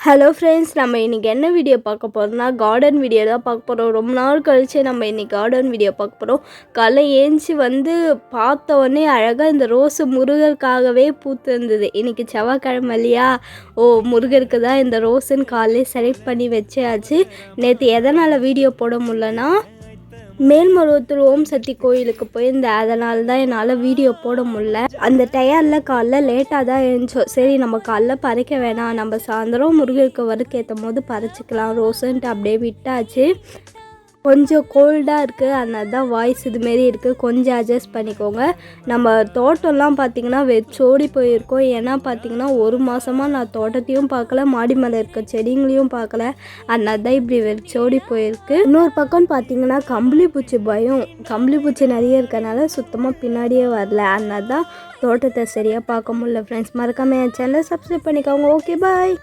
Hello friends, நம்ம இன்றைக்கி என்ன வீடியோ பார்க்க போகிறோம்னா கார்டன் வீடியோ தான் பார்க்க போகிறோம். ரொம்ப நாள் கழிச்சு நம்ம இன்றைக்கி கார்டன் வீடியோ பார்க்க போகிறோம். காலைல ஏஞ்சி பார்த்த உடனே அழகாக இந்த ரோஸு முருகருக்காகவே பூத்து இருந்தது. இன்றைக்கி செவ்வாய்க்கிழமை இல்லையா? முருகருக்கு தான் இந்த ரோஸுன்னு காலையிலே செலக்ட் பண்ணி வச்சாச்சு. நேற்று எதனால் வீடியோ போட முடியலன்னா மேல்மருவத்தூர் ஓம் சக்தி கோயிலுக்கு போயிருந்தேன். அதனால தான் என்னால் வீடியோ போட முடியல. அந்த டயரில் காலைல லேட்டாக தான் எழுந்தோம். சரி, நம்ம காலைல பறிக்க வேணாம், நம்ம சாயந்தரம் முருகருக்கு வறுக்கேற்றும் போது பறிச்சிக்கலாம் ரோஸுன்ட்டு அப்படியே விட்டாச்சு. கொஞ்சம் கோல்டாக இருக்குது, அதனால தான் வாய்ஸ் இதுமாரி இருக்குது. கொஞ்சம் அட்ஜஸ்ட் பண்ணிக்கோங்க. நம்ம தோட்டம்லாம் பார்த்திங்கன்னா வெச்சோடி போயிருக்கோம். ஏன்னா பார்த்திங்கன்னா ஒரு மாதமாக நான் தோட்டத்தையும் பார்க்கல, மாடி மேலே இருக்க செடிங்களையும் பார்க்கல. அதனால தான் இப்படி வெச்சோடி போயிருக்கு. இன்னொரு பக்கம் பார்த்திங்கன்னா கம்பளி பூச்சி பயம், கம்பளி பூச்சி நிறைய இருக்கனால சுத்தமாக பின்னாடியே வரல. அதனால தான் தோட்டத்தை சரியாக பார்க்க முடியல. ஃப்ரெண்ட்ஸ், மறக்காமல் என் சேனலை சப்ஸ்கிரைப் பண்ணிக்கோங்க. ஓகே, பாய்.